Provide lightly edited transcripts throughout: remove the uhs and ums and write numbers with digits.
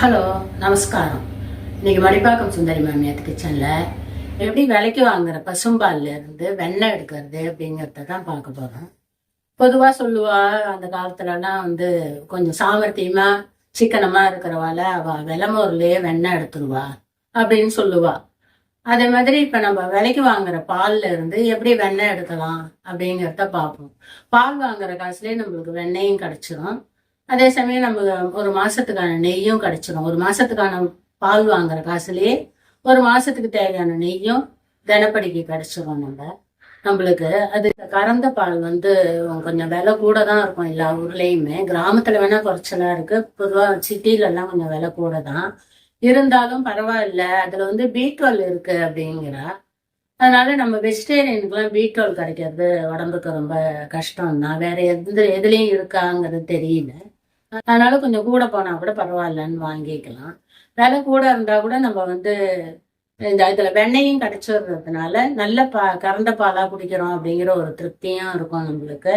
Hello, நமஸ்காரம். இன்னைக்கு மடிப்பாக்கம் சுந்தரி மாமியார் கிச்சனில் எப்படி விலைக்கு வாங்குற பசும்பால்ல இருந்து வெண்ணெய் எடுக்கிறது அப்படிங்கிறத தான் பார்க்க போகிறோம். பொதுவாக சொல்லுவா, அந்த காலத்துலலாம் கொஞ்சம் சாமர்த்தியமா சிக்கனமாக இருக்கிறவால அவள் விலமூர்லேயே வெண்ணெய் எடுத்துருவா அப்படின்னு சொல்லுவா. அதே மாதிரி இப்போ நம்ம விலைக்கு வாங்குற பால்ல இருந்து எப்படி வெண்ணெய் எடுக்கலாம் அப்படிங்கிறத பார்ப்போம். பால் வாங்குற காசுலேயே நம்மளுக்கு வெண்ணெயும் கிடைச்சிரும். அதே சமயம் நம்ம ஒரு மாசத்துக்கான நெய்யும் கிடைச்சிடும். ஒரு மாசத்துக்கான பால் வாங்குற காசுலயே ஒரு மாசத்துக்கு தேவையான நெய்யும் தினப்படிக்கு கிடைச்சிடும். நம்மளுக்கு அது கறந்த பால் கொஞ்சம் விலை கூட தான் இருக்கும். எல்லா ஊர்லயுமே கிராமத்துல வேணா குறைச்சலா இருக்கு. பொதுவா சிட்டில எல்லாம் கொஞ்சம் விலை கூட தான் இருந்தாலும் பரவாயில்ல. அதுல B12 இருக்கு அப்படிங்கிறா. அதனால நம்ம வெஜிடேரியனுக்குலாம் B12 கிடைக்கிறது உடம்புக்கு ரொம்ப கஷ்டம் தான். வேற எதுலயும் இருக்காங்கிறது தெரியல. அதனால கொஞ்சம் கூட போனா கூட பரவாயில்லன்னு வாங்கிக்கலாம். விலை கூட இருந்தா கூட நம்ம இதுல வெண்ணெயும் கிடைச்சிடுறதுனால நல்ல கறந்த பாலா குடிக்கிறோம் அப்படிங்கிற ஒரு திருப்தியும் இருக்கும் நம்மளுக்கு.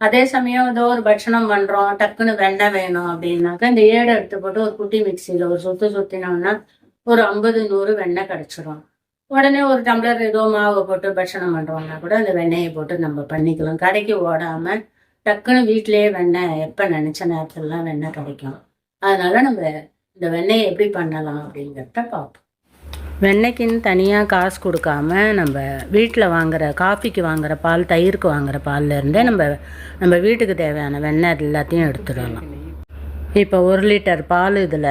அதே சமயம் ஏதோ ஒரு பட்சணம் பண்றோம், டக்குன்னு வெண்ணெய் வேணும் அப்படின்னாக்கா இந்த ஏடை எடுத்து போட்டு ஒரு குட்டி மிக்சியில ஒரு சுத்தினோம்னா ஒரு 50-100 வெண்ணெய் கிடைச்சிடும். உடனே ஒரு டம்ளர் ஏதோ மாவை போட்டு பட்சணம் பண்றோம்னா கூட அந்த வெண்ணெயை போட்டு நம்ம பண்ணிக்கலாம். கடைக்கு ஓடாம டக்குன்னு வீட்டிலேயே வெண்ணெய் எப்போ நினச்ச நேரத்துலலாம் வெண்ணெய் கிடைக்கும். அதனால நம்ம இந்த வெண்ணெயை எப்படி பண்ணலாம் அப்படிங்கிறத பார்ப்போம். வெண்ணெய்க்குன்னு தனியாக காசு கொடுக்காம நம்ம வீட்டில் வாங்குற காஃபிக்கு வாங்குற பால், தயிருக்கு வாங்குற பால்லேருந்தே நம்ம வீட்டுக்கு தேவையான வெண்ணெய் எல்லாத்தையும் எடுத்துடலாம். இப்போ 1 லிட்டர் பால் இதில்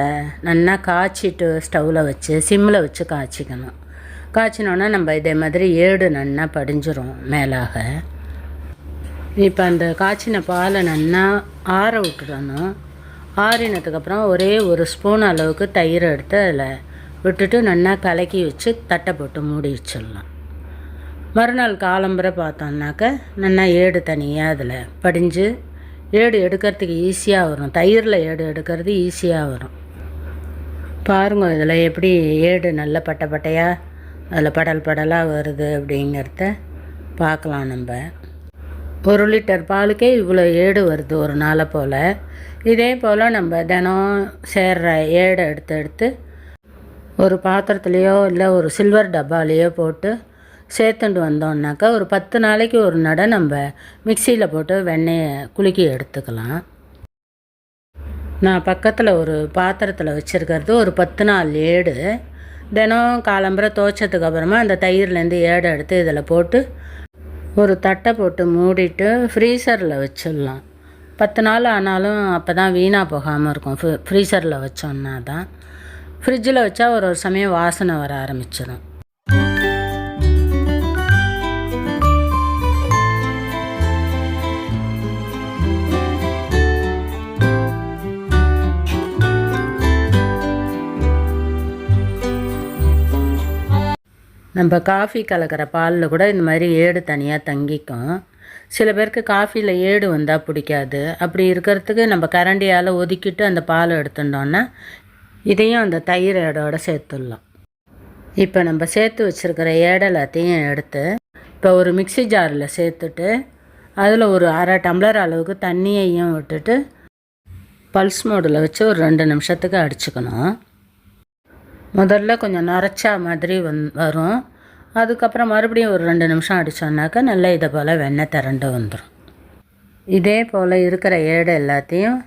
நல்லா காய்ச்சிட்டு ஸ்டவ்வில் வச்சு சிம்மில் வச்சு காய்ச்சிக்கணும். காய்ச்சினோன்னா நம்ம இதே மாதிரி ஏடு நல்லா படிஞ்சிரும் மேலாக. இப்போ அந்த காய்ச்சின பாலை நல்லா ஆற விட்டுடணும். ஆறினதுக்கப்புறம் ஒரே 1 ஸ்பூன் அளவுக்கு தயிர் எடுத்து அதில் விட்டுட்டு நல்லா கலக்கி வச்சு தட்டை போட்டு மூடி வச்சிடலாம். மறுநாள் காலம்பரை பார்த்தோம்னாக்க நல்லா ஏடு தனியாக அதில் படிஞ்சு ஏடு எடுக்கிறதுக்கு ஈஸியாக வரும். தயிரில் ஏடு எடுக்கிறது ஈஸியாக வரும். பாருங்க இதில் எப்படி ஏடு நல்ல பட்டை பட்டையாக அதில் படல் படலாக வருது அப்படிங்கிறத பார்க்கலாம். நம்ம 1 லிட்டர் பாலுக்கே இவ்வளோ ஏடு வருது ஒரு நாளை போல். இதே போல் நம்ம தினம் சேர்ற ஏடை எடுத்து ஒரு பாத்திரத்துலேயோ இல்லை ஒரு சில்வர் டப்பாலேயோ போட்டு சேர்த்துட்டு வந்தோம்னாக்கா ஒரு 10 நாளைக்கு ஒரு நடை நம்ம மிக்சியில் போட்டு வெண்ணெயை குலுக்கி எடுத்துக்கலாம். நான் பக்கத்தில் ஒரு பாத்திரத்தில் வச்சுருக்கிறது ஒரு 10 நாள் ஏடு. தினம் காலம்பரை துவைச்சதுக்கு அப்புறமா அந்த தயிர்லேருந்து ஏடை எடுத்து இதில் போட்டு ஒரு தட்டை போட்டு மூடிட்டு ஃப்ரீசரில் வச்சிடலாம். 10 நாள் ஆனாலும் அப்போ தான் வீணாக போகாமல் இருக்கும். ஃப்ரீசரில் வச்சோன்னா தான். ஃப்ரிட்ஜில் வச்சா ஒரு சமயம் வாசனை வர ஆரம்பிச்சிடும். நம்ம காஃபி கலக்கிற பாலில் கூட இந்த மாதிரி ஏடு தனியாக தங்கிக்கும். சில பேருக்கு காஃபியில் ஏடு வந்தால் பிடிக்காது. அப்படி இருக்கிறதுக்கு நம்ம கரண்டியால் ஒதுக்கிட்டு அந்த பால் எடுத்துட்டோன்னா இதையும் அந்த தயிர் ஏடோடு சேர்த்துடலாம். இப்போ நம்ம சேர்த்து வச்சுருக்கிற ஏடை எல்லாத்தையும் எடுத்து இப்போ ஒரு மிக்சி ஜாரில் சேர்த்துட்டு அதில் ஒரு அரை டம்ளர் அளவுக்கு தண்ணியையும் விட்டுட்டு பல்ஸ் மோடில் வச்சு ஒரு 2 நிமிஷத்துக்கு அடிச்சுக்கணும். முதல்ல கொஞ்சம் நரைச்சா மாதிரி வரும். அதுக்கப்புறம் மறுபடியும் ஒரு 2 நிமிஷம் அடித்தோன்னாக்கா நல்லா இதை போல் வெண்ணெய் திரண்டு வந்துடும். இதே போல் இருக்கிற ஏடு எல்லாத்தையும்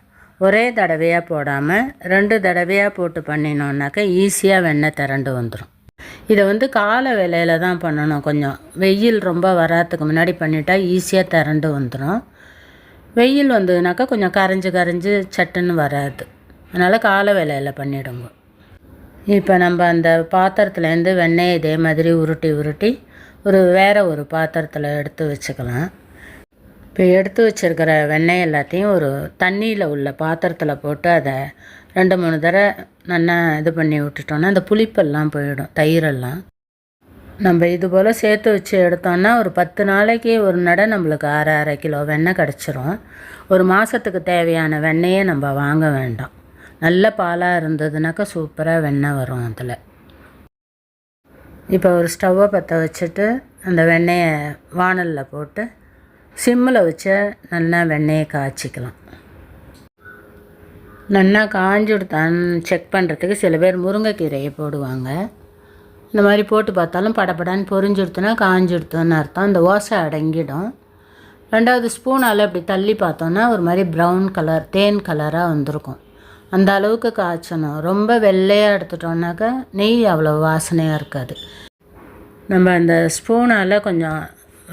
ஒரே தடவையாக போடாமல் 2 தடவையாக போட்டு பண்ணினோன்னாக்கா ஈஸியாக வெண்ணெய் திரண்டு வந்துடும். இதை காலை வேளையில் தான் பண்ணணும். கொஞ்சம் வெயில் ரொம்ப வராதுக்கு முன்னாடி பண்ணிட்டா ஈஸியாக திரண்டு வந்துடும். வெயில் வந்ததுனாக்கா கொஞ்சம் கரைஞ்சி சட்டுன்னு வராது. அதனால் காலை வேளையில் பண்ணிவிடுங்க. இப்போ நம்ம அந்த பாத்திரத்துலேருந்து வெண்ணெயை இதே மாதிரி உருட்டி வேறு ஒரு பாத்திரத்தில் எடுத்து வச்சுக்கலாம். இப்போ எடுத்து வச்சுருக்கிற வெண்ணெய் எல்லாத்தையும் ஒரு தண்ணியில் உள்ள பாத்திரத்தில் போட்டு அதை 2-3 தடவை நல்லா இது பண்ணி விட்டுட்டோன்னா அந்த புளிப்பெல்லாம் போயிடும், தயிரெல்லாம். நம்ம இது போல் சேர்த்து வச்சு எடுத்தோன்னா ஒரு 10 நாளைக்கு ஒரு நடை நம்மளுக்கு அரை கிலோ வெண்ணெய் கிடச்சிரும். ஒரு மாதத்துக்கு தேவையான வெண்ணெயே நம்ம வாங்க வேண்டாம். நல்ல பாலாக இருந்ததுனாக்கா சூப்பராக வெண்ணெய் வரும் அதில். இப்போ ஒரு ஸ்டவ்வை பற்ற வச்சுட்டு அந்த வெண்ணெயை வாணலில் போட்டு சிம்மில் வச்சு நல்லா வெண்ணெயை காய்ச்சிக்கலாம். நல்லா காஞ்சுடுத்தான்னு செக் பண்ணுறதுக்கு சில பேர் முருங்கைக்கீரையை போடுவாங்க. இந்த மாதிரி போட்டு பார்த்தாலும் படப்படான்னு பொரிஞ்சுடுத்துனா காஞ்சுடுத்தோன்னு அர்த்தம். அந்த ஓசை அடங்கிடும். 2வது ஸ்பூனால் அப்படி தள்ளி பார்த்தோன்னா ஒரு மாதிரி ப்ரௌன் கலர் தேன் கலராக வந்திருக்கும். அந்த அளவுக்கு காய்ச்சணும். ரொம்ப வெள்ளையாக எடுத்துட்டோன்னாக்கா நெய் அவ்வளோ வாசனையாக இருக்காது. நம்ம அந்த ஸ்பூனால் கொஞ்சம்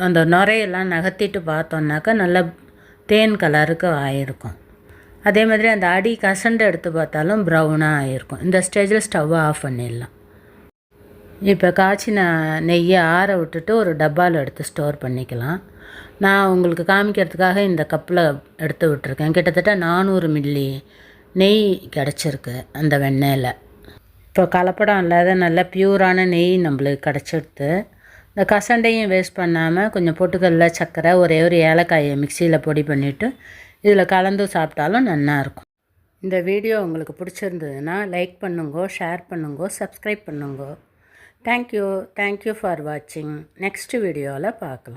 அந்த நுரையெல்லாம் நகர்த்திட்டு பார்த்தோன்னாக்கா நல்லா தேன் கலருக்கு ஆகிருக்கும். அதே மாதிரி அந்த அடி கசண்டு எடுத்து பார்த்தாலும் ப்ரௌனாக ஆகிருக்கும். இந்த ஸ்டேஜில் ஸ்டவ்வை ஆஃப் பண்ணிடலாம். இப்போ காய்ச்சின நெய்யை ஆற விட்டுட்டு ஒரு டப்பாவில் எடுத்து ஸ்டோர் பண்ணிக்கலாம். நான் உங்களுக்கு காமிக்கிறதுக்காக இந்த கப்பில் எடுத்து விட்டுருக்கேன். கிட்டத்தட்ட 400 மில்லி நெய் கிடச்சிருக்கு அந்த வெண்ணெயில். இப்போ கலப்படம் இல்லாத நல்ல பியூரான நெய் நம்மளுக்கு கிடச்சிடுது. இந்த கசண்டையும் வேஸ்ட் பண்ணாமல் கொஞ்சம் பொட்டுக்கல்ல சர்க்கரை ஒரே ஒரு ஏலக்காயை மிக்சியில் பொடி பண்ணிவிட்டு இதில் கலந்து சாப்பிட்டாலும் நல்லாயிருக்கும். இந்த வீடியோ உங்களுக்கு பிடிச்சிருந்ததுன்னா லைக் பண்ணுங்கோ, ஷேர் பண்ணுங்கோ, சப்ஸ்கிரைப் பண்ணுங்கோ. தேங்க்யூ ஃபார் வாட்சிங். நெக்ஸ்ட் வீடியோவில் பார்க்கலாம்.